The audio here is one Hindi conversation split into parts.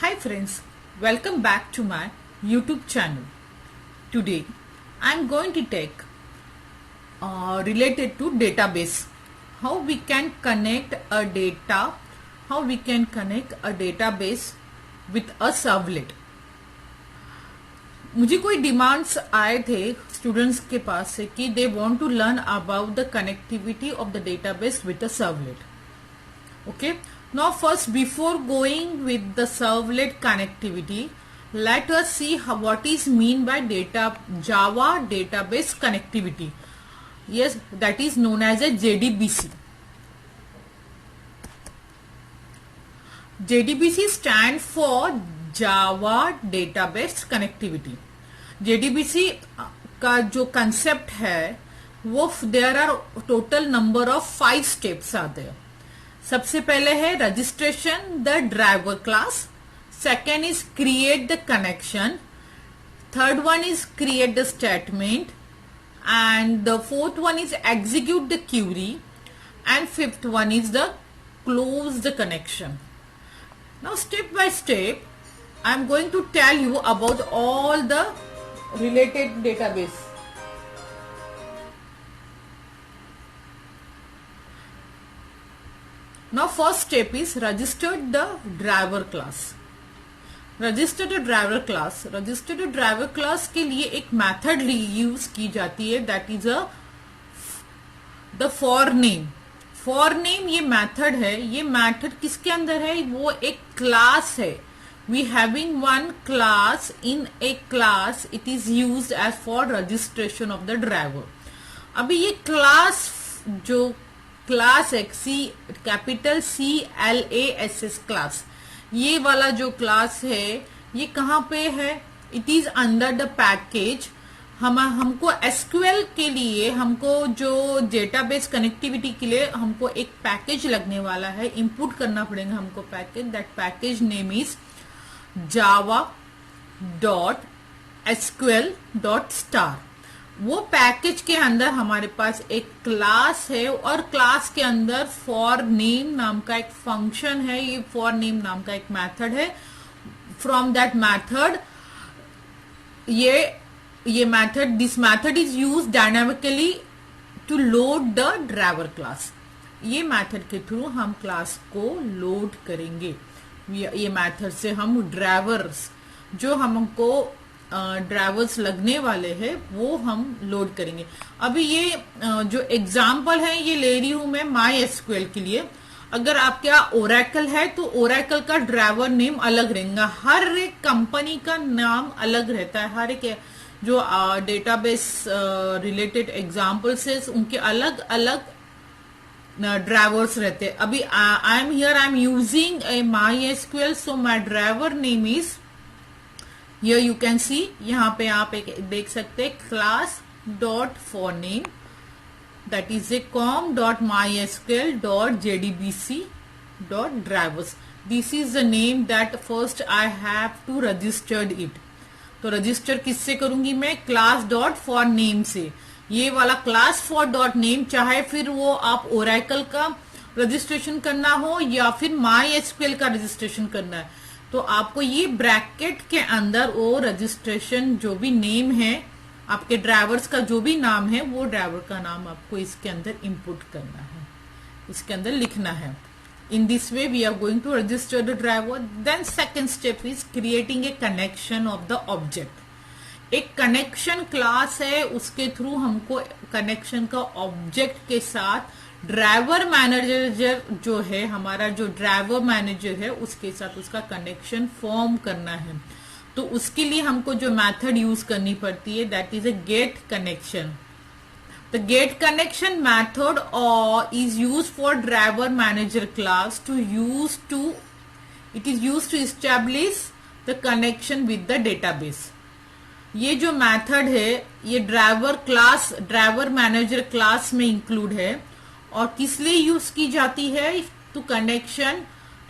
Hi friends, welcome back to my YouTube channel. Today I am going to take related to database. How we can connect a database with a servlet. मुझे कोई डिमांड्स आए थे स्टूडेंट्स के पास से कि they want to learn about the connectivity of the database with the servlet. Okay, now first before going with the servlet connectivity, let us see what is mean by Java database connectivity. Yes, that is known as a JDBC. JDBC stand for Java database connectivity. JDBC का जो concept है वो there are total number of 5 steps are there. सबसे पहले है registration the driver class, second is create the connection, third one is create the statement and the fourth one is execute the query and fifth one is the close the connection. Now step by step I am going to tell you about all the related database. Now first step is register the driver class. Register the driver class. Register the driver class के लिए एक method यूज की जाती है, that is the for name. For name ये method है. ये method किसके अंदर है? वो एक class है. We having one class. In a class it is used as for registration of the driver. अभी ये class जो क्लास है कैपिटल CLASS क्लास, ये वाला जो क्लास है ये कहाँ पे है? It is under the package. हमको SQL के लिए, हमको जो डेटाबेस कनेक्टिविटी के लिए हमको एक पैकेज लगने वाला है, इंपुट करना पड़ेगा हमको package. That package name is java.sql.star. वो पैकेज के अंदर हमारे पास एक क्लास है और क्लास के अंदर फॉर नेम नाम का एक फंक्शन है. ये फॉर नेम नाम का एक मेथड है. फ्रॉम दैट मेथड ये method, this method is use dynamically to load the driver class. ये मेथड के थ्रू हम क्लास को लोड करेंगे. ये मेथड से हम ड्राइवर्स जो हमको ड्राइवर्स लगने वाले हैं वो हम लोड करेंगे. अभी ये जो एग्जाम्पल है ये ले रही हूं मैं MySQL के लिए. अगर आपके यहाँ ओरेकल है तो ओरेकल का ड्राइवर नेम अलग रहेगा. हर एक कंपनी का नाम अलग रहता है. हर एक जो डेटाबेस रिलेटेड एग्जाम्पल्स है उनके अलग अलग ड्राइवर्स रहते हैं. अभी I am using a MySQL, so my driver name is, Here you can see, यहाँ पे आप एक देख सकते हैं class dot for name, that is a com.mysql.jdbc.drivers. This is the name that first I have to registered it. तो रजिस्टर किससे करूंगी मैं? class dot for name से. ये वाला class for dot name, चाहे फिर वो आप Oracle का रजिस्ट्रेशन करना हो या फिर MySQL का रजिस्ट्रेशन करना है, तो आपको ये ब्रैकेट के अंदर वो रजिस्ट्रेशन जो भी नेम है, आपके ड्राइवर्स का जो भी नाम है, वो ड्राइवर का नाम आपको इसके अंदर इंपुट करना है, इसके अंदर लिखना है. In this way we are going to register the driver. Then second step is creating a connection of the object. एक कनेक्शन क्लास है, उसके थ्रू हमको कनेक्शन का ऑब्जेक्ट के साथ ड्राइवर मैनेजर जो है, हमारा जो ड्राइवर मैनेजर है उसके साथ उसका कनेक्शन फॉर्म करना है. तो उसके लिए हमको जो मेथड यूज करनी पड़ती है that is a get connection. The get connection method is use for driver manager class it is use to establish the connection with the database. ये जो मेथड है ये ड्राइवर मैनेजर क्लास में इंक्लूड है और किस लिए यूज की जाती है? To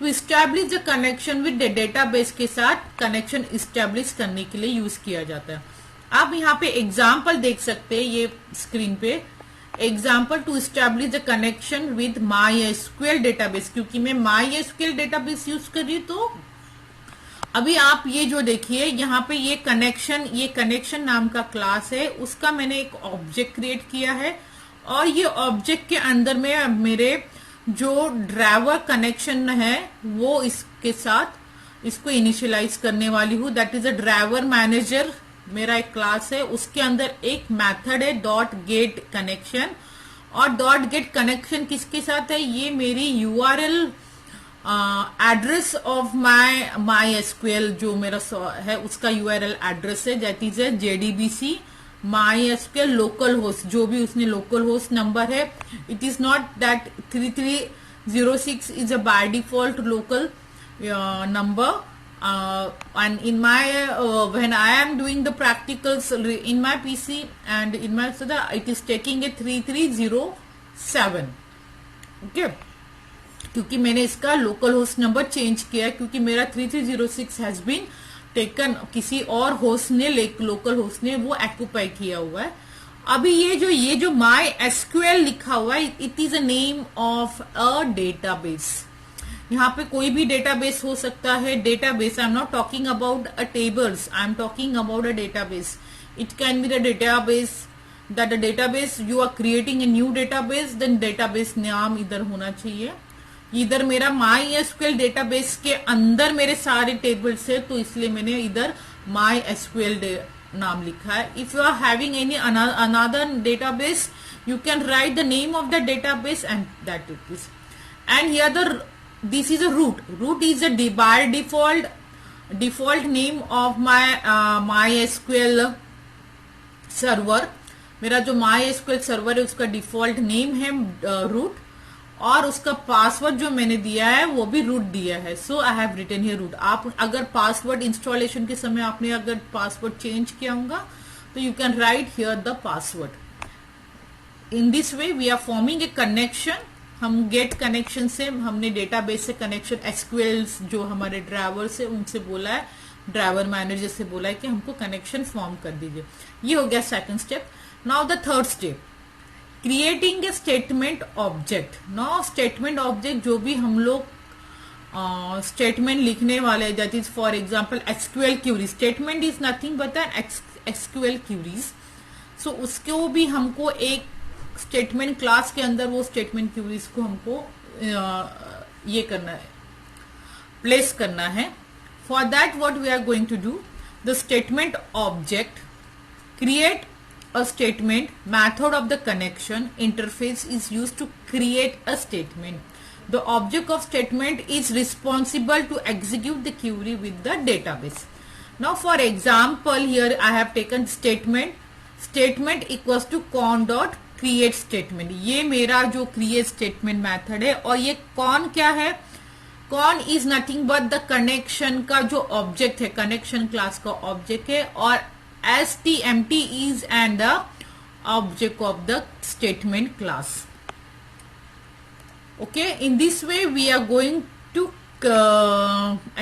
establish the connection with database के साथ कनेक्शन एस्टैब्लिश करने के लिए यूज किया जाता है. आप यहाँ पे एग्जाम्पल देख सकते हैं ये स्क्रीन पे. Example to establish the connection with MySQL database, क्योंकि मैं MySQL डेटाबेस यूज कर रही हूँ तो अभी आप ये जो देखिए यहाँ पे ये कनेक्शन नाम का क्लास है, उसका मैंने एक ऑब्जेक्ट क्रिएट किया है और ये ऑब्जेक्ट के अंदर में मेरे जो ड्राइवर कनेक्शन है वो इसके साथ इसको इनिशियलाइज करने वाली हूँ। That is a driver manager, मेरा एक क्लास है, उसके अंदर एक मेथड है डॉट गेट कनेक्शन। और डॉट गेट कनेक्शन किसके साथ है, ये मेरी URL address of my SQL जो मेरा है उसका यूआरएल एड्रेस है, दैट इज है JDBC my SQL local host, जो भी उसने लोकल होस्ट नंबर है। It is not that 3306 is a by default local number, and in my when I am doing the practicals in my PC and in my so it is taking a 3307. okay, क्योंकि मैंने इसका लोकल होस्ट नंबर चेंज किया है, क्योंकि मेरा 3306 हैज बीन टेकन, किसी और होस्ट ने लोकल होस्ट ने वो एक्यूपाई किया हुआ है। अभी ये जो माई एसक्यूएल लिखा हुआ है, it is a name of a database. यहाँ पे कोई भी डेटाबेस हो सकता है। Database, I am not talking about a tables, I am talking about a database. It can be the database that the database you are creating a new database, then database नाम इधर होना चाहिए। इधर मेरा माई एसक्यूएल डेटाबेस के अंदर मेरे सारे टेबल्स है, तो इसलिए मैंने इधर माई एसक्यूएल नाम लिखा है। If you are having any another database, you can write the name of the database and that it is. And here this is a root. Root is a by default name of my MySQL server. मेरा जो MySQL server है उसका डिफॉल्ट नेम है root, और उसका पासवर्ड जो मैंने दिया है वो भी रूट दिया है। So I have written here root. आप अगर पासवर्ड इंस्टॉलेशन के समय आपने अगर पासवर्ड चेंज किया होगा तो you can write here the password. In this way we are forming a connection. हम गेट कनेक्शन से हमने डेटाबेस से कनेक्शन, एसक्यूएल जो हमारे ड्राइवर्स है उनसे बोला है, ड्राइवर मैनेजर से बोला है कि हमको कनेक्शन फॉर्म कर दीजिए। ये हो गया second step. Now the third step, creating a statement object. Now statement object जो भी हम लोग स्टेटमेंट लिखने वाले, that is for example SQL query. Statement is nothing but SQL queries. So उसको भी हमको एक स्टेटमेंट क्लास के अंदर वो स्टेटमेंट क्यूरीज को हमको ये करना है, प्लेस करना है। For that what we are going to do, the statement object create a statement. Method of the connection interface is used to create a statement. The object of statement is responsible to execute the query with the database. Now for example, here I have taken statement equals to con dot create statement. ये मेरा जो create statement method है, और ये con क्या है, con is nothing but the connection का जो object है, connection class का object है, और STMT is and the object of the statement class. Okay, in this way we are going to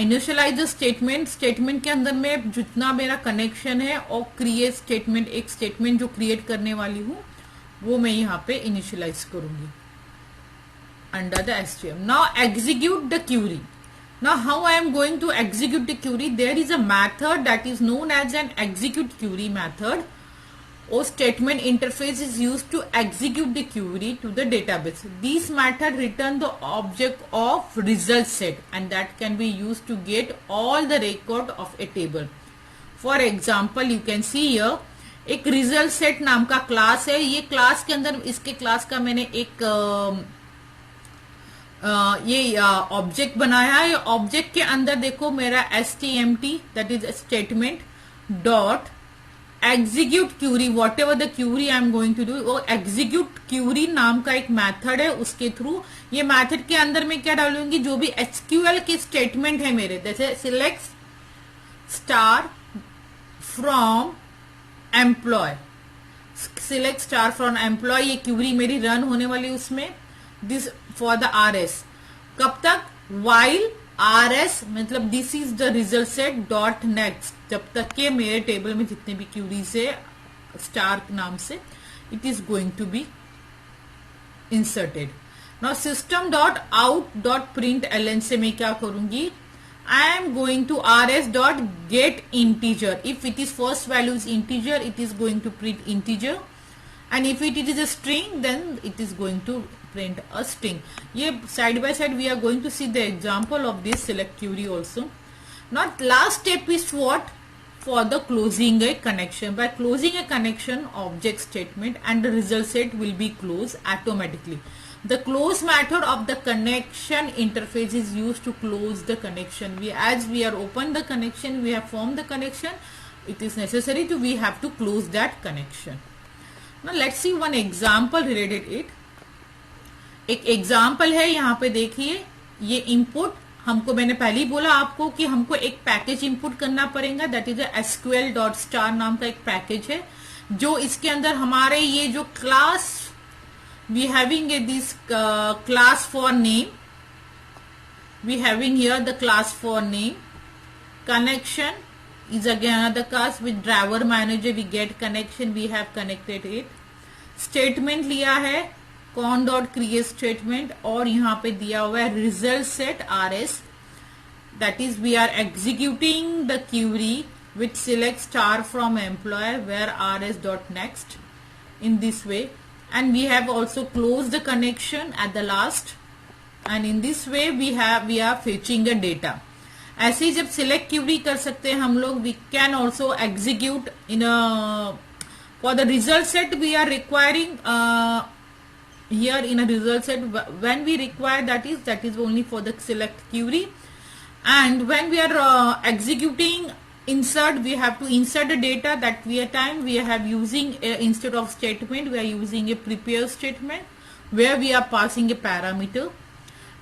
initialize the statement. statement के अंदर में जितना मेरा connection है और create statement, एक statement जो create करने वाली हूँ वो मैं यहाँ पे initialize करूंगी under the STM. Now execute the query. Now how I am going to execute the query? There is a method that is known as an execute query method. Or statement interface is used to execute the query to the database. This method return the object of result set, and that can be used to get all the record of a table. For example, you can see here एक result set नाम का class है। ये class के अंदर, इसके class का मैंने एक ये ऑब्जेक्ट बनाया है। ऑब्जेक्ट के अंदर देखो मेरा STMT that is statement dot execute query, whatever the query I am going to do, वो एग्जीक्यूट क्यूरी नाम का एक मेथड है। उसके थ्रू ये मेथड के अंदर में क्या डालूंगी, जो भी SQL के स्टेटमेंट है मेरे, जैसे select star from employ, select star from employ, ये क्यूरी मेरी रन होने वाली उसमें। दिस फॉर द RS, कब तक, while RS मतलब this is the result set dot next, जब तक के मेरे टेबल में जितने भी क्यूरीज है स्टार नाम से, it is going to be inserted. Now system dot out dot print L N से मैं क्या करूंगी, I am going to rs dot get integer. If it is first value is integer, it is going to print integer, and if it is a string, then it is going to print a string. ये side by side we are going to see the example of this select query also. Now last step is what? For the closing a connection. By closing a connection, object statement and the result set will be closed automatically. The close method of the connection interface is used to close the connection. As we are open the connection, we have formed the connection, it is necessary to we have to close that connection. Now let's see one example related it. एक एग्जाम्पल है यहाँ पे देखिए, ये इनपुट हमको, मैंने पहले ही बोला आपको कि हमको एक पैकेज इंपुट करना पड़ेगा, दैट इज SQL.star नाम का एक पैकेज है, जो इसके अंदर हमारे ये जो class we having this class for name, we having here the class for name, connection is again another class with driver manager, we get connection, we have connected it. Statement लिया है कॉन डॉट क्रिएट स्टेटमेंट, और यहाँ पे दिया हुआ है result set RS, that is we are executing the query with select star from employer where RS dot next in this way, and we have also closed the connection at the last, and in this way we are fetching the data. ऐसे ही जब सिलेक्ट क्यूरी कर सकते हैं हम लोग, we can also execute in for the result set we are requiring here in a result set, when we require that is only for the select query, and when we are executing insert, we have to insert the data, that we have using instead of statement we are using a prepare statement where we are passing a parameter,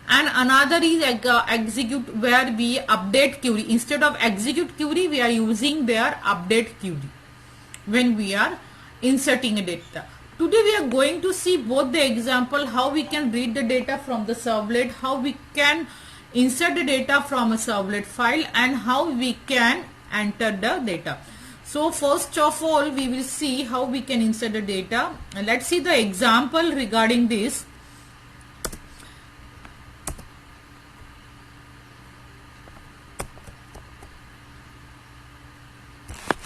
and another is execute where we update query. Instead of execute query we are using their update query when we are inserting a data. Today we are going to see both the example, how we can read the data from the servlet, how we can insert the data from a servlet file, and how we can enter the data. So first of all we will see how we can insert the data, and let's see the example regarding this.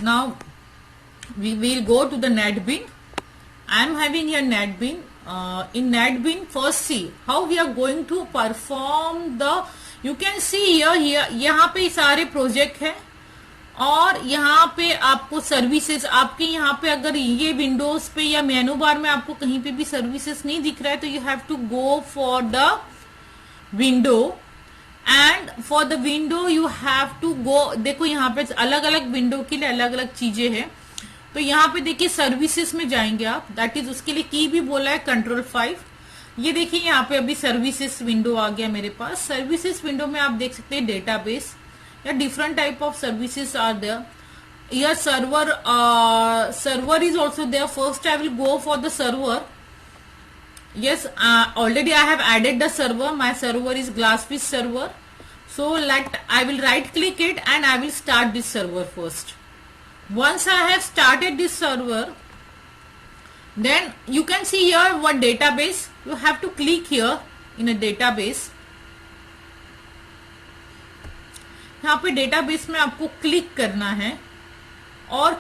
Now we will go to the NetBean. I am having here NetBean. In NetBean, first see how we are going to perform the, you can see here यहाँ पे सारे प्रोजेक्ट है, और यहाँ पे आपको सर्विसेज, आपके यहाँ पे अगर ये विंडोज पे या मेनू बार में आपको कहीं पे भी सर्विसेज नहीं दिख रहा है, तो you have to go for the window, and for the window you have to go, देखो यहाँ पे अलग अलग विंडो के लिए अलग अलग चीजें हैं, तो यहाँ पे देखिए सर्विसेज में जाएंगे आप, दैट इज उसके लिए की भी बोला है Ctrl+5. ये देखिए यहाँ पे अभी सर्विसेज विंडो आ गया मेरे पास. सर्विसेज विंडो में आप देख सकते हैं डेटाबेस या different type of services are there. Here server is also there. First I will go for the server. Yes, already I have added the server. My server is Glassfish server. So I will right click it and I will start this server first. Once I have started this server, then you can see here what database. You have to click here in a database. यहाँ पे डेटाबेस में आपको क्लिक करना है, और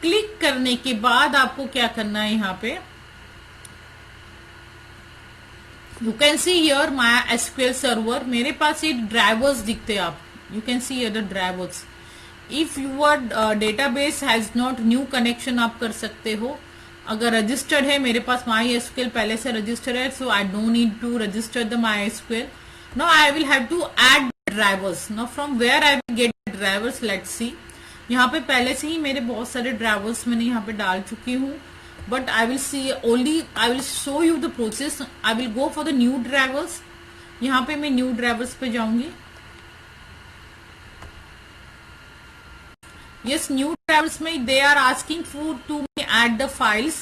क्लिक करने के बाद आपको क्या करना है, यहाँ पे you can see here my SQL server. मेरे पास ये ड्राइवर्स दिखते हैं, आप you can see here the drivers. If your database has not new connection आप कर सकते हो. अगर रजिस्टर्ड है, मेरे पास माई एसक्यूएल पहले से रजिस्टर्ड है, so I don't need to register the MySQL. Now I will have to add drivers. Now from where I will get drivers, let's see. यहाँ पे पहले से ही मेरे बहुत सारे ड्राइवर्स मैंने यहाँ पे डाल चुकी हूँ, but I will see only, I will show you the process. I will go for the new drivers. यहाँ पे मैं न्यू ड्राइवर्स पे जाऊंगी. Yes, new drivers में they are asking to add the files.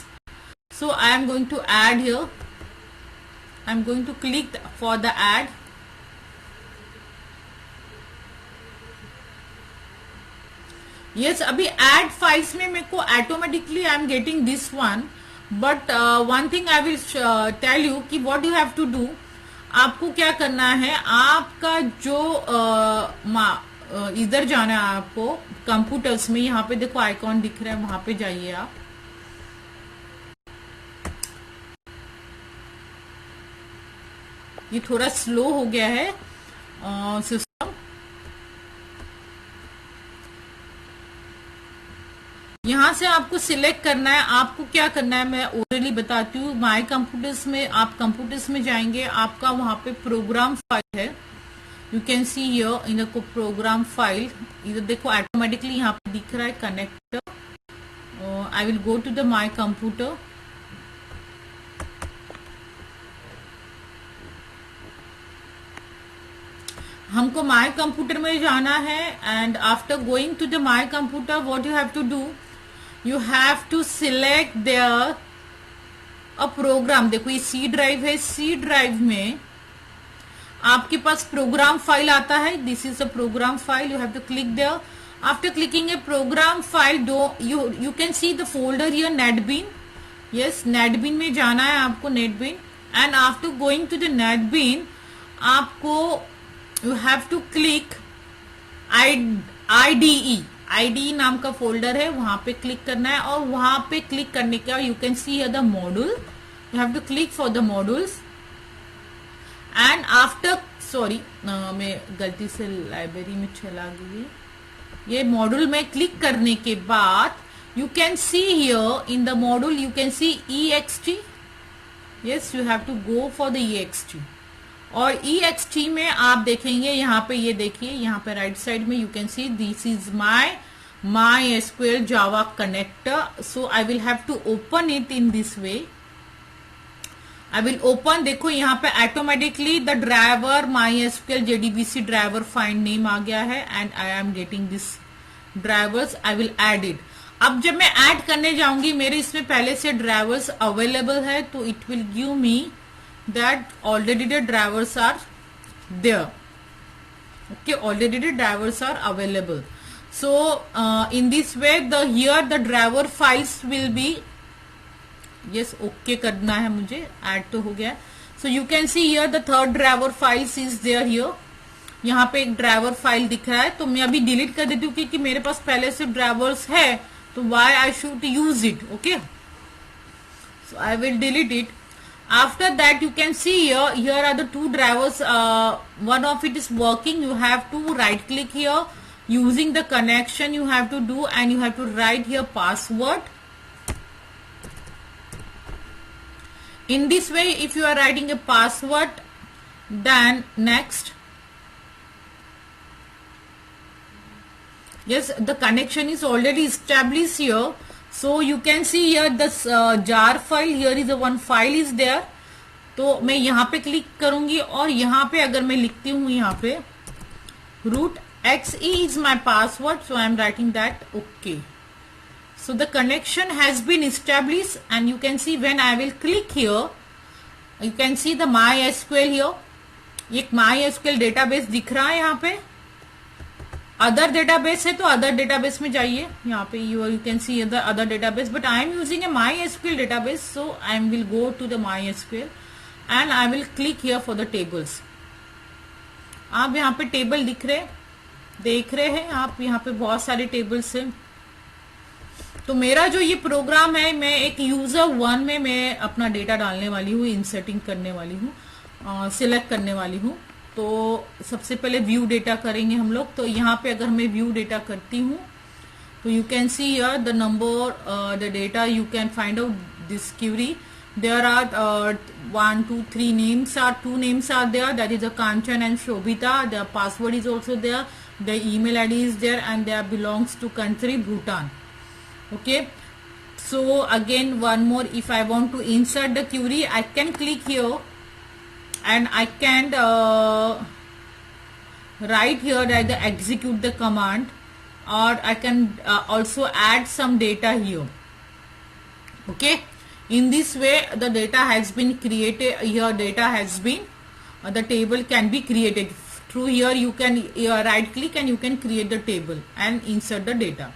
So I am going to add here. I am going to click for the add. Yes, अभी add files में मेरे को automatically I am getting this one. But one thing I will tell you कि what you have to do. आपको क्या करना है, आपका जो इधर जाना है आपको कंप्यूटर्स में, यहाँ पे देखो आइकॉन दिख रहा है, वहां पे जाइए आप। ये थोड़ा स्लो हो गया है सिस्टम। यहां से आपको सिलेक्ट करना है, आपको क्या करना है मैं ओरली बताती हूँ। माय कंप्यूटर्स में आप कंप्यूटर्स में जाएंगे, आपका वहां पे प्रोग्राम फाइल है, you can see here in the program file. इधर देखो ऑटोमेटिकली यहाँ पे दिख रहा है connector. I will go to the my computer. हमको माय कंप्यूटर में जाना है, and after going to the my computer what you have to do, you have to select there a program. देखो ये सी ड्राइव है, सी ड्राइव में आपके पास प्रोग्राम फाइल आता है, this is a program file, you have to click there. After clicking a program file, you can see the folder here NetBeans. Yes, NetBeans में जाना है आपको, NetBeans. And after going to the NetBeans, आपको you have to click IDE नाम का फोल्डर है, वहां पे क्लिक करना है। और वहां पे क्लिक करने का you can see here the module, you have to click for the modules. And after मैं गलती से लाइब्रेरी में चला गई। ये मॉड्यूल में क्लिक करने के बाद you can see here in the module, you can see EXT। Yes, you have to go for the EXT। और EXT में आप देखेंगे यहाँ पे, ये देखिए यहाँ पे राइट साइड में you can see this is my SQL Java connector. So I will have to open it in this way. I will open, देखो यहाँ पे automatically the driver MySQL JDBC driver find name आ गया है, and I am getting this drivers. I will add it. अब जब मैं ऐड करने जाऊंगी, मेरे इसमें पहले से ड्राइवर्स अवेलेबल है, तो it will give me that already the drivers are there. Okay, already the drivers are available. So in this way here the driver files will be, yes, okay करना है मुझे, add तो हो गया। So you can see here the third driver files is there here. यहाँ पे एक ड्राइवर फाइल दिख रहा है, तो मैं अभी डिलीट कर देती हूँ क्योंकि मेरे पास पहले से ड्राइवर्स है, तो why I should use it. Okay, so I will delete it. After that you can see here are the two drivers, one of it is working. You have to right click here, using the connection you have to do, and you have to write here password. In this way, if you are writing a password, then next, yes, the connection is already established here. So you can see here this jar file, here is the one file is there. तो मैं यहाँ पे क्लिक करूंगी, और यहाँ पे अगर मैं लिखती हूँ यहाँ पे root XE is my password, so I am writing that. Okay, so the connection has been established, and you can see when I will click here, you can see the MySQL here. एक MySQL database दिख रहा है यहाँ पे। अदर डेटाबेस है तो अदर डेटाबेस में जाइए, यहाँ पे you can see other database, but I am using a MySQL database, so I will go to the MySQL and I will click here for the tables. आप यहाँ पे टेबल देख रहे हैं आप, यहाँ पे बहुत सारे टेबल्स हैं। तो मेरा जो ये प्रोग्राम है, मैं एक यूजर 1 में मैं अपना डेटा डालने वाली हूँ, इंसर्टिंग करने वाली हूँ, सिलेक्ट करने वाली हूँ। तो सबसे पहले व्यू डेटा करेंगे हम लोग। तो यहाँ पे अगर मैं व्यू डेटा करती हूँ, तो you can see here the number, the data, you can find out this query. There are 1 2 3 names are 2 names are there, that is a Kanchan and Shobita. Their password is also there, their email ID is there, and they belongs to country Bhutan. Okay, so again one more, if I want to insert the query, I can click here and I can write here that the execute the command, or I can also add some data here. Okay, in this way the data has been created here, data has been the table can be created through here. You can right click and you can create the table and insert the data.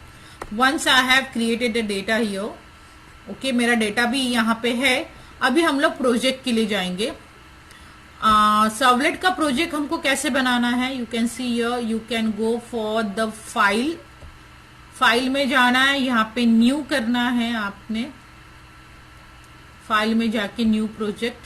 Once I have created the data here, okay, मेरा डेटा भी यहाँ पे है। अभी हम लोग प्रोजेक्ट के लिए जाएंगे। सर्वलेट का प्रोजेक्ट हमको कैसे बनाना है, you can see here, you can go for the file, file में जाना है, यहाँ पे न्यू करना है आपने, फाइल में जाके न्यू प्रोजेक्ट,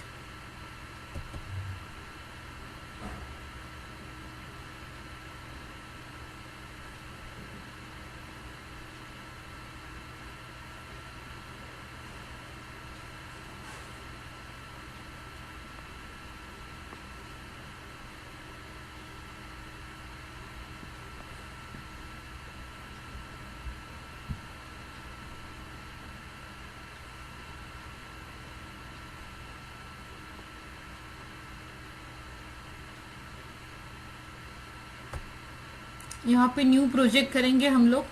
यहाँ पे न्यू प्रोजेक्ट करेंगे हम लोग।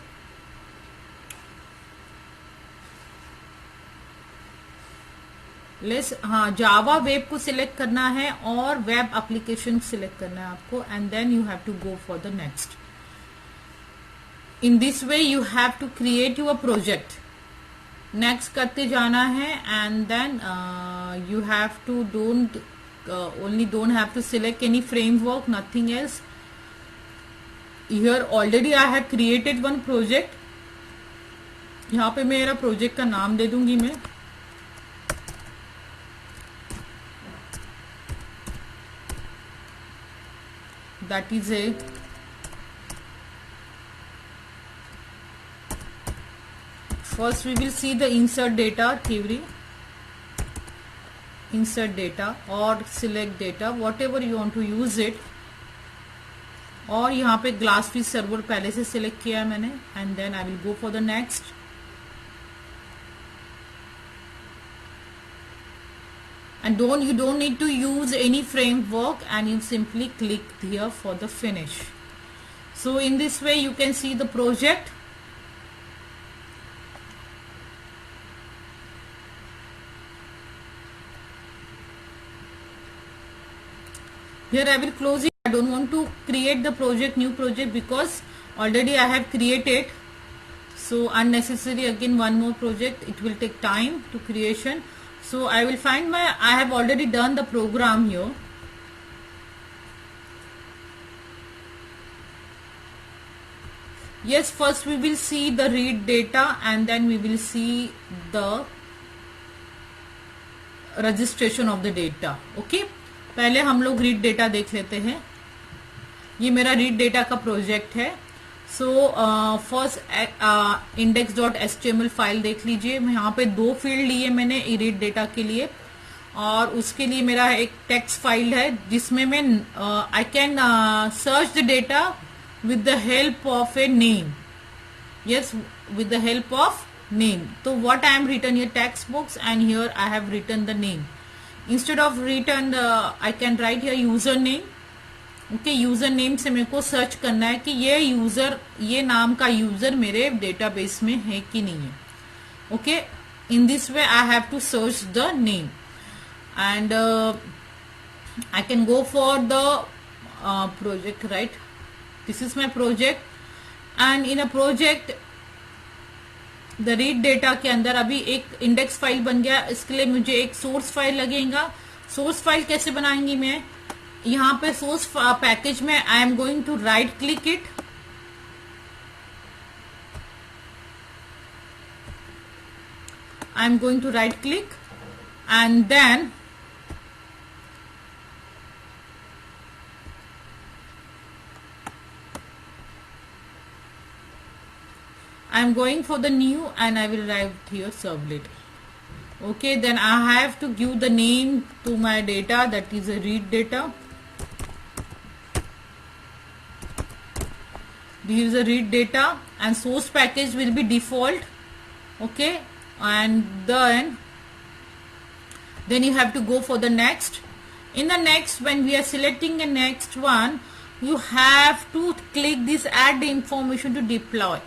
हाँ, जावा वेब को सिलेक्ट करना है और वेब एप्लीकेशन सिलेक्ट करना है आपको, and then you have to go for the next. In this way you have to create your project, next करते जाना है, and then you have to don't have to select any framework, nothing else. Here already I have created one project, यहाँ पे मेरा प्रोजेक्ट का नाम दे दूंगी मैं, that is a first we will see the insert data theory, insert data or select data, whatever you want to use it। और यहाँ पे ग्लास फिश सर्वर पहले से सिलेक्ट किया है मैंने, and then I will go for the next. And you don't need to use any framework, and you simply click here for the finish. So in this way you can see the project. Here I will close it. I don't want to create the project, new project, because already I have created, so unnecessary again one more project, it will take time to creation. So I will find I have already done the program here. Yes, first we will see the read data, and then we will see the registration of the data. Okay, पहले हम लोग रीड डेटा देख लेते हैं। ये मेरा रीड डेटा का प्रोजेक्ट है। सो फर्स्ट index.html फाइल देख लीजिए। मैं यहाँ पे 2 फील्ड लिए मैंने रीड डेटा के लिए, और उसके लिए मेरा एक टेक्स्ट फाइल है जिसमें मैं I can search the data with the help of a name. Yes, with the help of name. So what I am written here, text box, and here I have written the name. Instead of written I can write here username. Okay, username से मेरे को सर्च करना है कि ये नाम का यूजर मेरे डेटाबेस में है कि नहीं है. Okay, in this way I have to search the name, and I can go for the project, right? This is my project, and in a project the read data के अंदर अभी एक इंडेक्स फाइल बन गया. इसके लिए मुझे एक सोर्स फाइल लगेगा. सोर्स फाइल कैसे बनाएंगी मैं? यहाँ पे सोर्स पैकेज में I am going to right click it, I am going to right click, and then I am going for the new, and I will write here servlet. Okay, then I have to give the name to my data, that is a read data. This is a read data, and source package will be default. Okay, and then you have to go for the next. In the next, when we are selecting the next one, you have to click this add the information to deploy.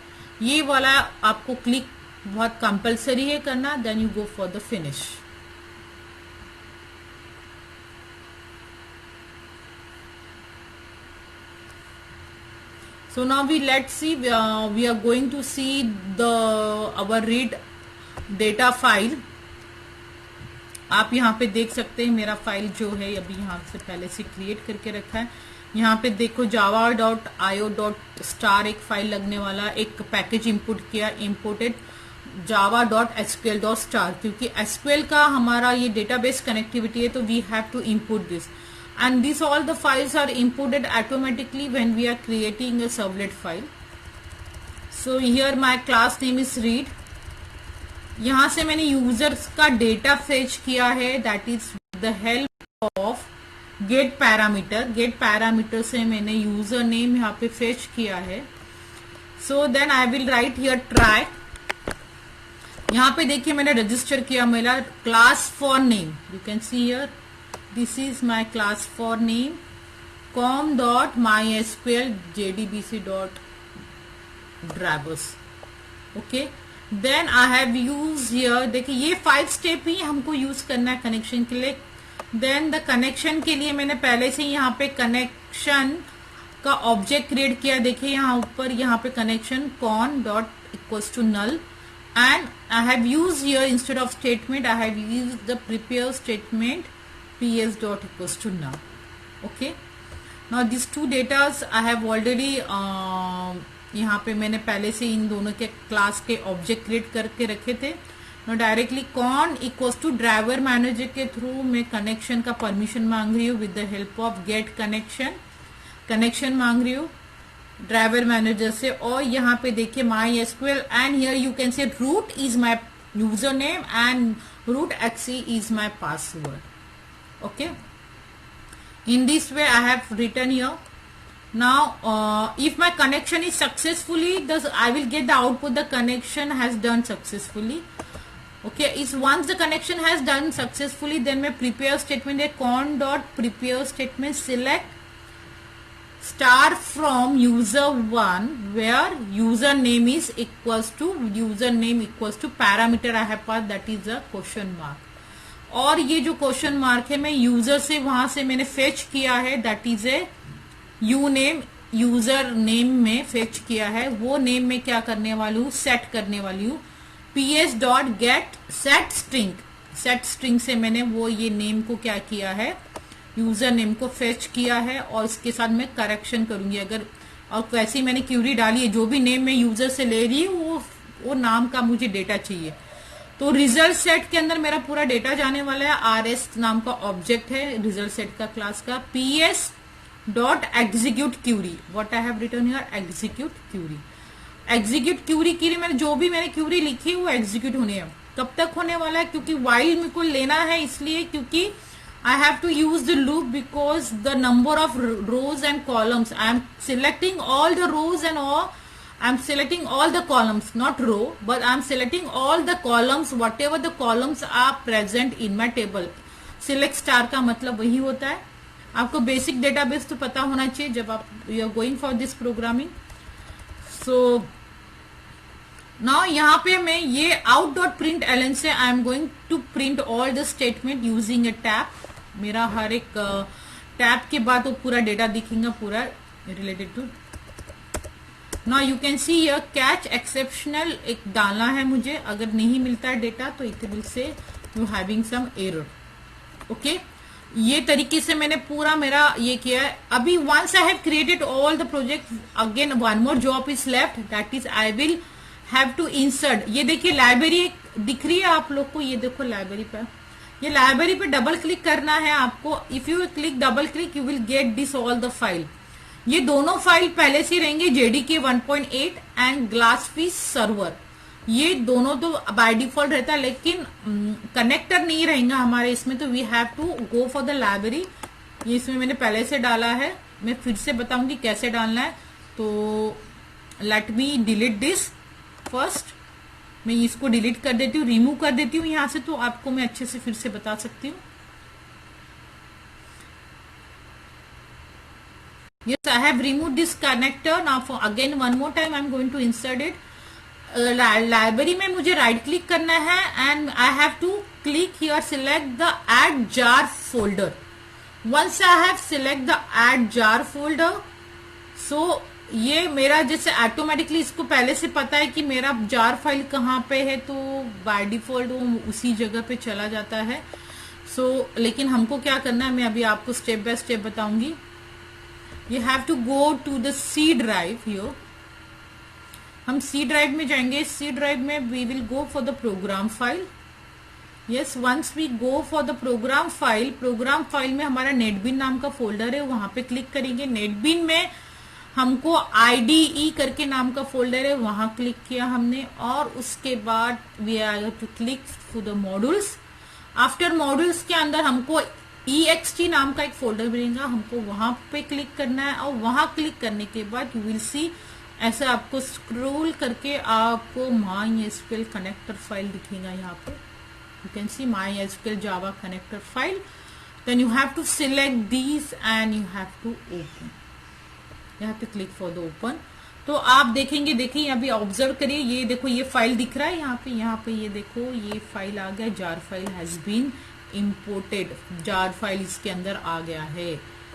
ये वाला आपको क्लिक बहुत कंपलसरी है करना. Then you go for the finish. So now let's see, we are going to see our read data file, आप यहाँ पे देख सकते हैं मेरा फाइल जो है अभी यहाँ से पहले से क्रिएट करके रखा है। यहाँ पे देखो java.io.star एक फाइल लगने वाला, एक पैकेज इंपोर्ट किया, इंपोर्टेड java.sql.star, क्योंकि SQL का हमारा ये डेटाबेस कनेक्टिविटी है तो we have to import this, and this all the files are imported automatically when we are creating a servlet file. So here my class name is read. यहां से मैंने यूजर्स का डेटा फेच किया है, that is the help of get parameter. Get parameter से मैंने यूजर नेम यहाँ पे फेच किया है। So then I will write here try. यहाँ पे देखिए मैंने रजिस्टर किया मेरा class for name, you can see here this is my class for name com.mysql jdbc.drivers। Okay, then I have use here, देखिए ये 5 स्टेप ही हमको यूज करना है कनेक्शन के लिए। देन द कनेक्शन के लिए मैंने पहले से यहाँ पे कनेक्शन का ऑब्जेक्ट क्रिएट किया। देखिए यहाँ ऊपर यहाँ पे connection con dot equals to null, and I have used here instead of statement I have used the prepare statement ps dot equals to null. Okay, now these two datas I have already यहाँ पे मैंने पहले से इन दोनों के क्लास के ऑब्जेक्ट क्रिएट करके रखे थे। now directly con equals to driver manager के थ्रू मैं कनेक्शन का परमिशन मांग रही हूँ with the help of get connection मांग रही हूँ ड्राइवर मैनेजर से। और यहाँ पे देखिए MySQL and here you can say root is my user name and root एक्सी is my password. Okay, in this way I have written here. Now if my connection is successfully I will get the output the connection has done successfully. Okay, इस once the connection has done successfully then मैं प्रिपेयर स्टेटमेंट है con dot prepare statement select star from user1 where username is equals to parameter I have passed that is a question mark। और ये जो क्वेश्चन मार्क है मैं यूजर से वहां से मैंने फेच किया है, that is a user name में फेच किया है। वो नेम में क्या करने वाली हूँ, सेट करने वाली हूँ ps dot get set string से मैंने वो ये नेम को क्या किया है, यूजर नेम को फेच किया है और इसके साथ मैं करेक्शन करूंगी। अगर और वैसे ही मैंने क्यूरी डाली है, जो भी नेम मैं यूजर से ले रही हूँ वो नाम का मुझे डेटा चाहिए। तो रिजल्ट सेट के अंदर मेरा पूरा डेटा जाने वाला है। RS नाम का ऑब्जेक्ट है रिजल्ट सेट का क्लास का। PS dot execute query, what I have written here execute query. Execute query के लिए मैंने जो भी मैंने क्यूरी लिखी वो एग्जीक्यूट होने है। कब तक होने वाला है, क्योंकि वाइल मेरे को लेना है, इसलिए क्योंकि I have to use the loop because the number of rows and columns I am selecting all the rows and all I am selecting all the columns, not row but I am selecting all the columns whatever the columns are present in my table। select star का मतलब वही होता है। आपको बेसिक डेटाबेस तो पता होना चाहिए जब आप you are going for this programming. So now यहाँ पे मैं ये आउट डॉट प्रिंट एलन से I am going to print all the statement using a tab. मेरा हर एक टैब के बाद वो पूरा डेटा दिखेगा पूरा related to. Now you can see here catch exceptional एक डालना है मुझे, अगर नहीं मिलता है डेटा तो it will say you having some error. Okay, ये तरीके से मैंने पूरा मेरा ये किया है। अभी once I have created all the project again one more job is left, that is I will have to insert. ये देखिए लाइब्रेरी दिख रही है आप लोग को, ये देखो लाइब्रेरी पे, ये लाइब्रेरी पे डबल क्लिक करना है आपको। If you click double click you will get this all the file. ये दोनों फाइल पहले से रहेंगे JDK 1.8 एंड ग्लासफिश सर्वर, ये दोनों तो बाय डिफॉल्ट रहता है, लेकिन कनेक्टर नहीं रहेगा हमारे इसमें, तो we have to go for the library. ये इसमें मैंने पहले से डाला है, मैं फिर से बताऊंगी कैसे डालना है। तो let me delete this first, मैं इसको डिलीट कर देती हूँ, रिमूव कर देती हूँ यहां से, तो आपको मैं अच्छे से फिर से बता सकती हूँ। Yes, I have removed this connector. Now for again one more time I am going to insert it. Library में मुझे right click करना है and I have to click here, select the add jar folder. Once I have select the add jar folder, so ये मेरा जैसे ऑटोमेटिकली इसको पहले से पता है कि मेरा जार फाइल कहाँ पे है, तो बाय डिफॉल्ट वो उसी जगह पे चला जाता है। लेकिन हमको क्या करना है, मैं अभी आपको स्टेप बाय स्टेप बताऊंगी. You have to go to the C drive. Here हम सी ड्राइव में जाएंगे. सी ड्राइव में we will go for the program file. Yes, once we go for the program file में हमारा नेटबिन नाम का फोल्डर है, वहां पे क्लिक करेंगे. नेटबिन में हमको IDE करके नाम का फोल्डर है, वहां क्लिक किया हमने. और उसके बाद we are to click to the modules. After modules के अंदर हमको EXT नाम का एक फोल्डर मिलेगा, हमको वहां पे क्लिक करना है. और वहां क्लिक करने के बाद यू विल सी, ऐसे आपको स्क्रॉल करके आपको MySQL कनेक्टर फाइल दिखेगा. यहाँ पे you can see MySQL Java connector file. Then you have to select these and you have to open. You have to click for the open. तो आप देखेंगे, देखिए अभी ऑब्जर्व करिए, ये देखो ये फाइल दिख रहा है यहाँ पे ये देखो ये फाइल आ गया. Jar file has been imported. Jar file इसके अंदर आ गया है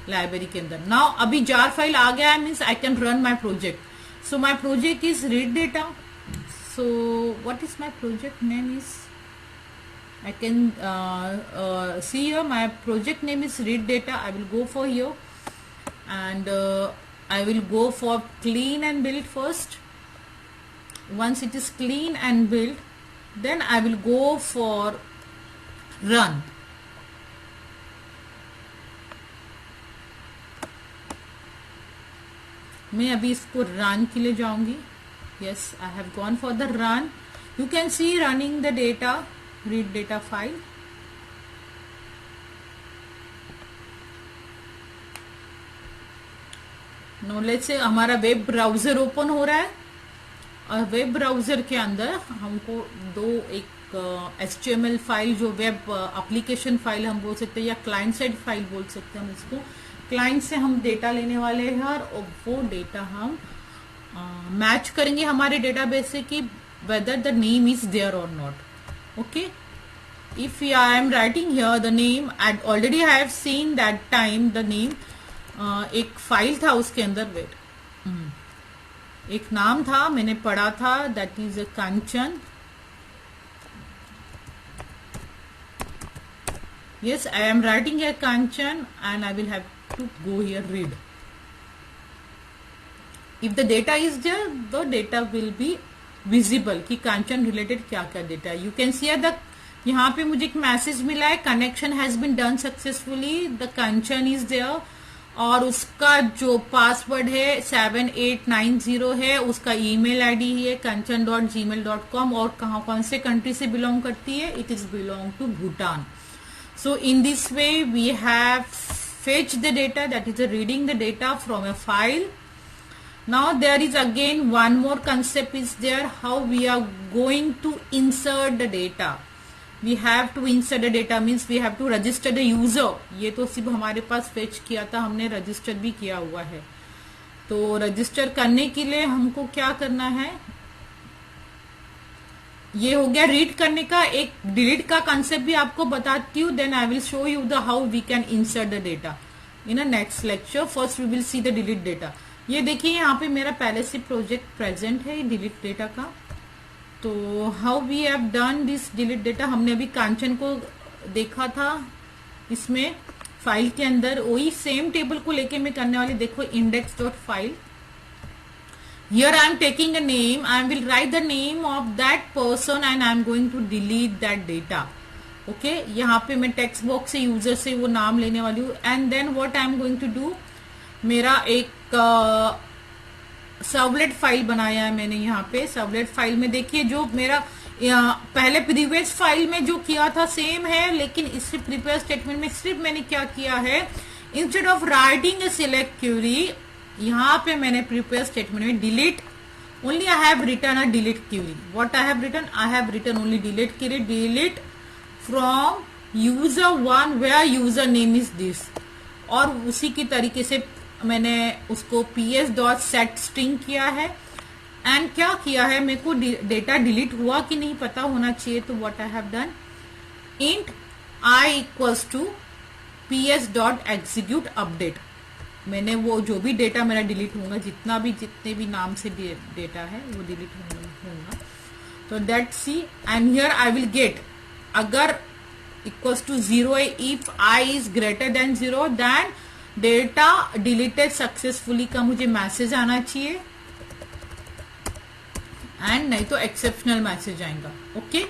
लाइब्रेरी के अंदर. नाउ अभी जार फाइल आ गया है, means I can run my project. So my project is read data. So what is my project name is, I can see here my project name is read data. I will go for here and I will go for clean and build first. Once it is clean and built, then I will go for run. मैं अभी इसको run के लिए जाऊंगी. Yes, I have gone for the run. You can see running the data. Read data file. Knowledge से हमारा वेब ब्राउजर ओपन हो रहा है. और वेब ब्राउजर के अंदर हमको एक HTML फाइल, जो वेब एप्लीकेशन फाइल हम बोल सकते हैं, या क्लाइंट साइड फाइल बोल सकते हैं हम इसको. क्लाइंट से हम डेटा लेने वाले हैं और वो डेटा हम मैच करेंगे हमारे डेटाबेस से कि whether the name is there और not. Okay, if I am writing here the name, and already I have seen that time the name, एक फाइल था उसके अंदर, एक नाम था, मैंने पढ़ा था, that is a Kanchan. Yes, I am writing here Kanchan and I will have to go here read. If the data is there, the data will be visible कि कांचन रिलेटेड क्या क्या डेटा है. यू कैन सी द, यहाँ पे मुझे एक मैसेज मिला है, connection has been done successfully, the Kanchan is there. और उसका जो पासवर्ड है 7890 है, उसका ईमेल आईडी है kanchan.gmail.com. और कौन से कंट्री से बिलोंग करती है, it is belong to Bhutan. So in this way we have fetch the data, that is reading the data from a file. Now there is again one more concept is there, how we are going to insert the data. We have to insert the data means we have to register the user. ये तो सिर्फ हमारे पास फेच किया था, हमने रजिस्टर भी किया हुआ है. तो रजिस्टर करने के लिए हमको क्या करना है, ये हो गया रीड करने का. एक डिलीट का कंसेप्ट भी आपको बताती हूँ. Then I will show you the how we can insert the data in a next lecture. First we will see the delete data. ये देखिए यहाँ पे मेरा पहले से प्रोजेक्ट प्रेजेंट है डिलीट डेटा का. तो how we have done this delete data, हमने अभी कांचन को देखा था इसमें फाइल के अंदर. वही सेम टेबल को लेके मैं करने वाली. देखो index.file. Here I am taking a name. I will write the name of that person and I am going to delete that data. Okay, यहाँ पे मैं टेक्स्ट बॉक्स से यूजर से वो नाम लेने वाली हूँ. And then what I am going to do, मेरा एक सर्वलेट फाइल बनाया है मैंने. यहाँ पे सर्वलेट फाइल में देखिए जो मेरा पहले प्रीवियस फाइल में जो किया था सेम है, लेकिन इससे प्रिपेयर स्टेटमेंट में सिर्फ मैंने क्या किया है, instead of writing a select query, यहाँ पे मैंने प्रिपेयर स्टेटमेंट में delete only I have return a delete query. What I have return, I have return only delete query, delete from user one where user name is this. और उसी की तरीके से मैंने उसको ps.set स्ट्रिंग किया है. एंड क्या किया है, मेरे को डेटा डिलीट हुआ कि नहीं पता होना चाहिए. तो what I have done, int i equals to ps.execute update. मैंने वो जो भी डेटा मेरा डिलीट होगा, जितने भी नाम से डेटा है वो डिलीट होगा. तो that see and here I will get, अगर इक्वल्स टू 0 है, if I is greater than 0 then data deleted successfully का मुझे मैसेज आना चाहिए, एंड नहीं तो एक्सेप्शनल मैसेज आएगा. Okay,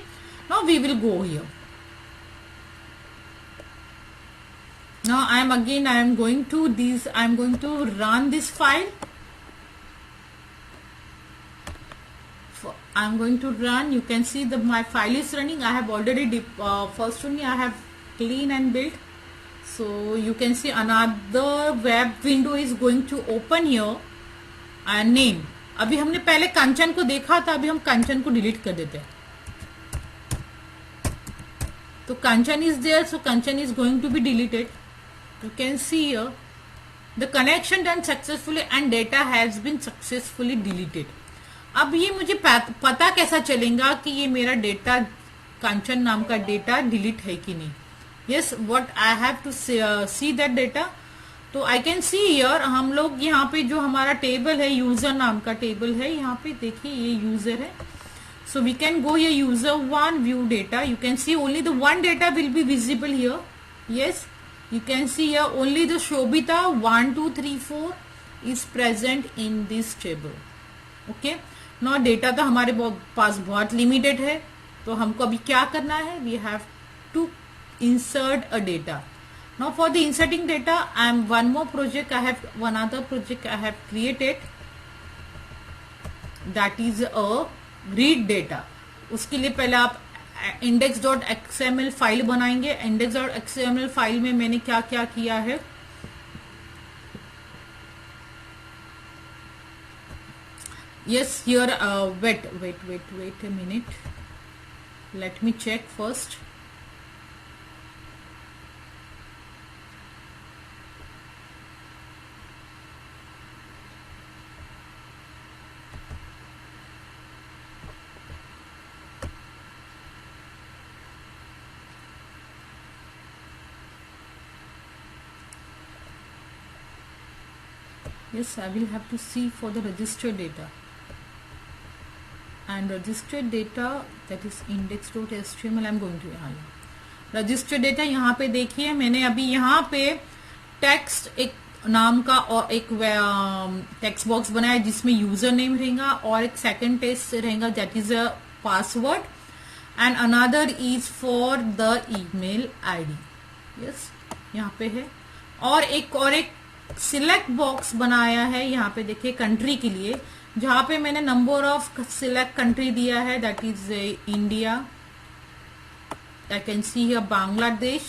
now we will go here. Now I am going to run this file. I am going to run. You can see my file is running. I have already first only I have clean and built. So you can see another web window is going to open here. And name. अभी हमने पहले कंचन को देखा था, अभी हम कंचन को डिलीट कर देते हैं. तो कंचन is there, so Kanchan is going to be deleted. You can see here the connection done successfully and data has been successfully deleted. अब ये मुझे पता कैसा चलेगा कि ये मेरा डेटा, कंचन नाम का डेटा डिलीट है कि नहीं. Yes, what I have to see that data. तो आई कैन सी हियर, हम लोग यहाँ पे जो हमारा टेबल है, यूजर नाम का टेबल है, यहाँ पे देखिए ये यूजर है. So we can go here, user 1, view data. You can see only the one data will be visible here. Yes, you can see here only the Shobita 1, 2, 3, 4 is present in this table. Okay. Now data तो हमारे पास बहुत लिमिटेड है, तो हमको अभी क्या करना है, we have to insert a data. Now for the inserting data, I am one more project. I have one other project I have created. That is a read data. उसके लिए पहले आप index.xml फाइल बनाएंगे. index.xml फाइल में मैंने क्या क्या किया है, yes, here wait a minute, let me check first. Yes, I will have to see for the registered data, and registered data, that is index.html. I am going to registered data. यहाँ पे देखिए मैंने अभी यहाँ पे टेक्स्ट एक नाम का और एक टेक्स्ट बॉक्स बनाया जिसमें यूजर नेम रहेगा और एक सेकंड टेक्स्ट रहेगा, that is a password, and another is for the email ID. Yes, यहाँ पे है. और एक सिलेक्ट बॉक्स बनाया है यहाँ पे देखिए कंट्री के लिए, जहां पे मैंने नंबर ऑफ सिलेक्ट कंट्री दिया है, that is India. I can see here Bangladesh,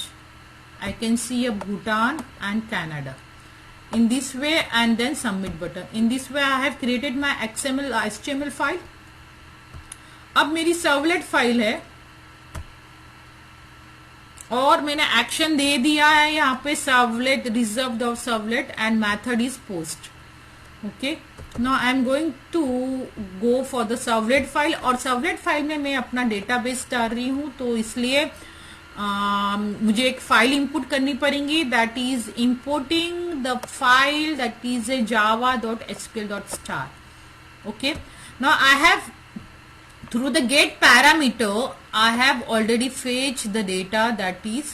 I can see here Bhutan and Canada. In this way, and then submit button. In this way I have created my HTML file. अब मेरी सर्वलेट फाइल है और मैंने एक्शन दे दिया है यहाँ पे, servlet reserved of servlet and method is post. Okay, now I am going to go for the servlet file. और सर्वलेट फाइल में मैं अपना डेटाबेस डाल रही हूँ, तो इसलिए मुझे एक फाइल इंपुट करनी पड़ेगी, that is importing the file that is a java.sql.star. Okay, now I have through the get parameter, I have already fetched the data that is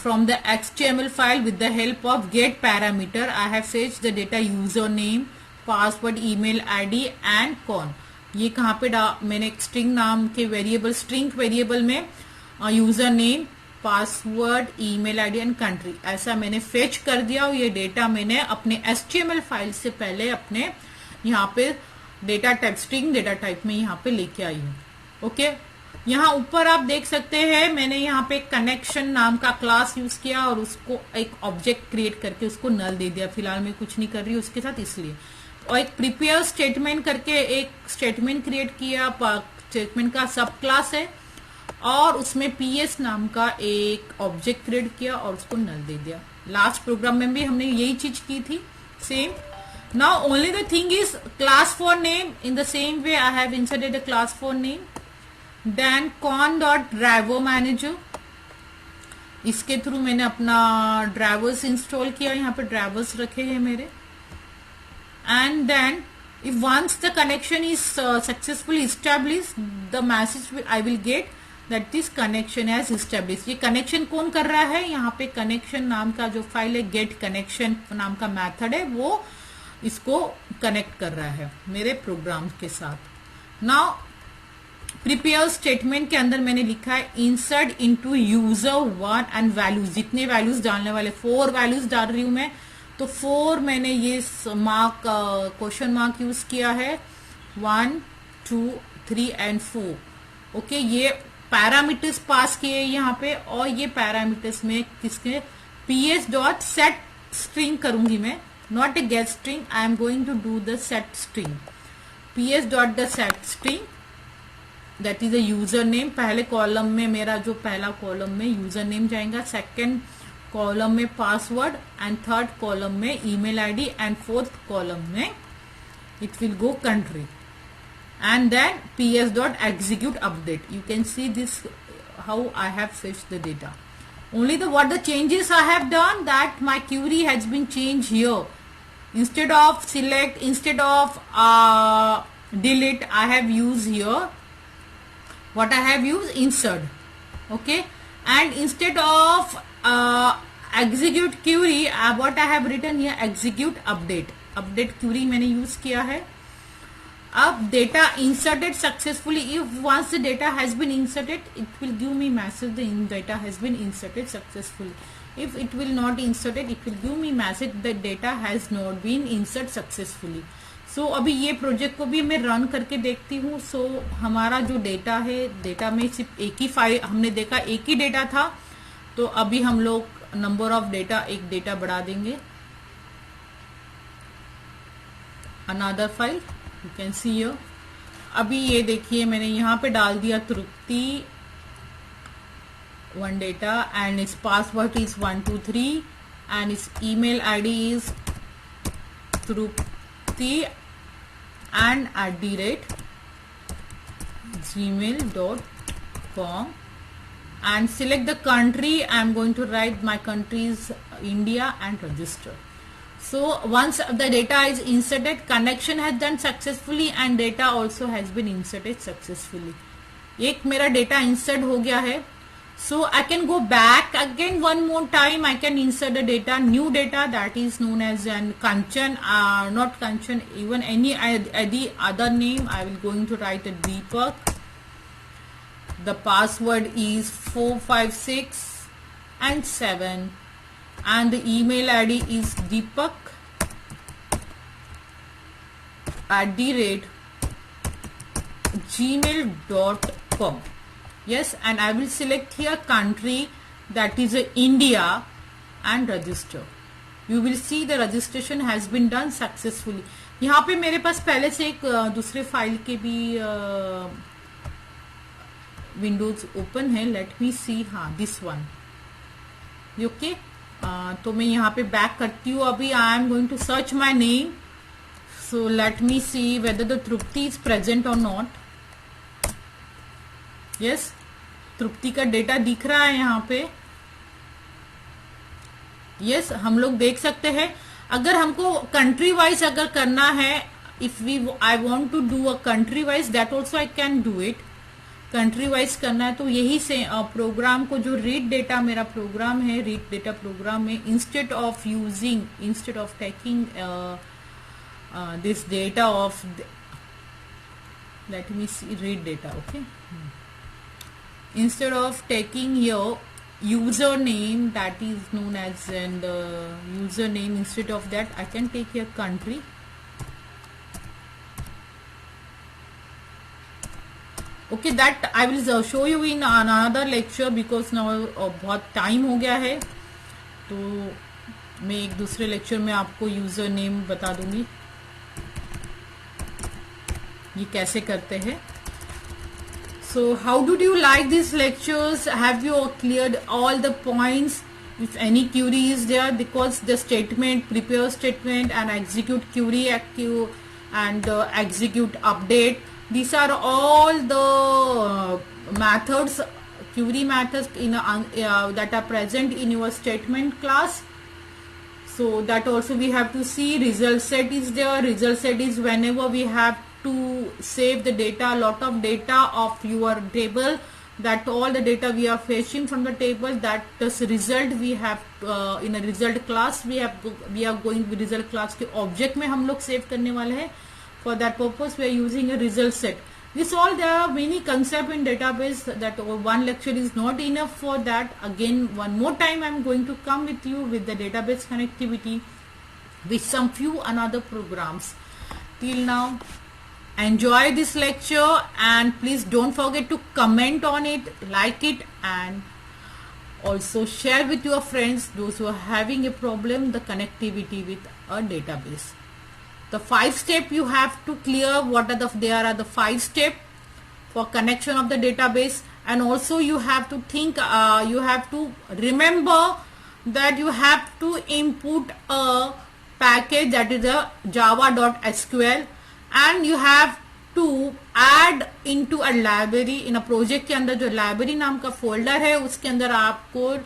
from the HTML file with the help of get parameter. I have fetched the data username, password, email ID and con. ये कहाँ पे मैंने एक string नाम के वेरिएबल, string वेरिएबल में user name, password, email ID and country ऐसा मैंने फेच कर दिया. और ये डेटा मैंने अपने HTML फाइल से पहले अपने यहाँ पे data type, string data type में यहाँ पे लेके आई हूँ. ओके, यहाँ ऊपर आप देख सकते हैं मैंने यहाँ पे कनेक्शन नाम का क्लास यूज किया और उसको एक ऑब्जेक्ट क्रिएट करके उसको नल दे दिया. फिलहाल मैं कुछ नहीं कर रही उसके साथ इसलिए. और एक प्रिपेयर स्टेटमेंट करके एक स्टेटमेंट क्रिएट किया, स्टेटमेंट का सब क्लास है, और उसमें PS नाम का एक ऑब्जेक्ट क्रिएट किया और उसको नल दे दिया. लास्ट प्रोग्राम में भी हमने यही चीज की थी, same. Now only the thing is class for name. In the same way I have inserted a class for name. Then con.driver manager. इसके थ्रू मैंने अपना ड्राइवर्स इंस्टॉल किया, यहाँ पे ड्राइवर्स रखे हैं मेरे. And then if once the connection is successfully established, the message I will get that is connection has establish. ये कनेक्शन कौन कर रहा है, यहाँ पे कनेक्शन नाम का जो फाइल है, गेट कनेक्शन नाम का मेथड है, वो इसको कनेक्ट कर रहा है मेरे प्रोग्राम के साथ। नाउ प्रिपेयर स्टेटमेंट के अंदर मैंने लिखा है insert into user one and values, जितने वैल्यूज डालने वाले 4 वैल्यूज डाल रही हूं मैं, तो 4 मैंने ये मार्क क्वेश्चन मार्क यूज किया है, 1 2 3 एंड 4। ओके, ये पैरामीटर्स पास किए यहाँ पे, और ये पैरामीटर्स में किसके ps डॉट सेट स्ट्रिंग करूंगी मैं, not a get string, I am going to do the set string. ps dot the set string that is a user name. पहले कॉलम में मेरा जो पहला कॉलम में यूजर नेम जाएगा, सेकंड कॉलम में पासवर्ड, एंड थर्ड कॉलम में email ID, and fourth column में it will go country, and then ps dot execute update. You can see this how I have fetched the data. Only what the changes I have done, that my query has been changed here. Instead of select, instead of delete, I have used here what I have used, insert. Okay, and instead of execute query, what I have written here, execute update. Update query मैंने यूज किया है। अब data inserted successfully, if once the data has been inserted, it will give me message the data has been inserted successfully. If it will not inserted, it will give me message that data has not been inserted successfully. So अभी ये प्रोजेक्ट को भी मैं रन करके देखती हूँ। So हमारा जो डेटा है, डेटा में सिर्फ एक ही फाइल हमने देखा, एक ही डेटा था, तो अभी हम लोग नंबर ऑफ डेटा, एक डेटा बढ़ा देंगे, another file you can see here. अभी ये देखिए मैंने यहाँ पे डाल दिया तृप्ति वन डेटा, एंड इस पासवर्ड इज 1 2 3, एंड इस email ID is Tripti and @gmail.com, and select the country. I am going to write my country is India and register. So once the data is inserted, connection has done successfully and data also has been inserted successfully. एक मेरा data insert हो गया है. So I can go back again one more time. I can insert the data, new data, that is known as an Kanchan, not Kanchan, even any other name. I will going to write a Deepak. The password is 456 and 7. And the email ID is deepak@gmail.com. Yes, and I will select here country, that is India, and register. You will see the registration has been done successfully. यहाँ पे मेरे पास पहले से एक दूसरे फाइल के भी विंडोज ओपन है. लेट मी सी. हाँ, दिस वन. ओके, तो मैं यहाँ पे बैक करती हूँ. अभी I am going to search my name. So let me see whether the Tripti is present और नॉट. यस, तृप्ति का डेटा दिख रहा है यहाँ पे. यस, हम लोग देख सकते हैं. अगर हमको कंट्री वाइज अगर करना है, if we I want to do a country wise, that also I can do it. Country wise करना है तो यही से प्रोग्राम को, जो रीड डेटा मेरा प्रोग्राम है, रीड डेटा प्रोग्राम में, instead of taking this data of, let me see, read data. Okay, instead of taking your username, that is known as and username, instead of that I can take your country. Okay, that I will show you in another lecture because now बहुत टाइम हो गया है, तो मैं एक दूसरे लेक्चर में आपको यूजर नेम बता दूंगी ये कैसे करते हैं. So how did you like these lectures? Have you cleared all the points? If any query is there, because the statement, prepare statement and execute query and execute update, these are all the methods, query methods in that are present in your statement class. So that also we have to see. Result set is there. Result set is whenever we have to save the data, lot of data of your table, that all the data we are fetching from the table, that this result we have in a result class we are going with result class के object में हम लोग save करने वाले हैं. For that purpose we are using a result set. This all, there are many concepts in database that one lecture is not enough for that. Again, one more time I am going to come with you with the database connectivity with some few another programs. Till now, enjoy this lecture and please don't forget to comment on it, like it, and also share with your friends, those who are having a problem, the connectivity with a database. The 5 steps you have to clear. There are the 5 steps for connection of the database, and also you have to think, you have to remember that you have to input a package that is a java.sql, and you have to add into a library. in a project के अंदर जो library नाम का folder है उसके अंदर आपको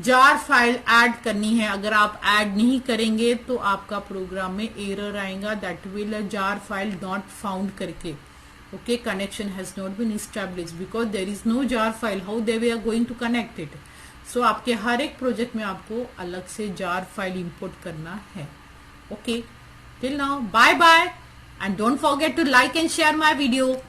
jar फाइल ऐड करनी है. अगर आप ऐड नहीं करेंगे तो आपका प्रोग्राम में एरर आएगा, that will a jar file not found करके. Okay, connection has not been established because there is no jar file. How they were going to connect it? So आपके हर एक प्रोजेक्ट में आपको अलग से jar file import करना है. Okay, till now, bye bye and don't forget to like and share my video.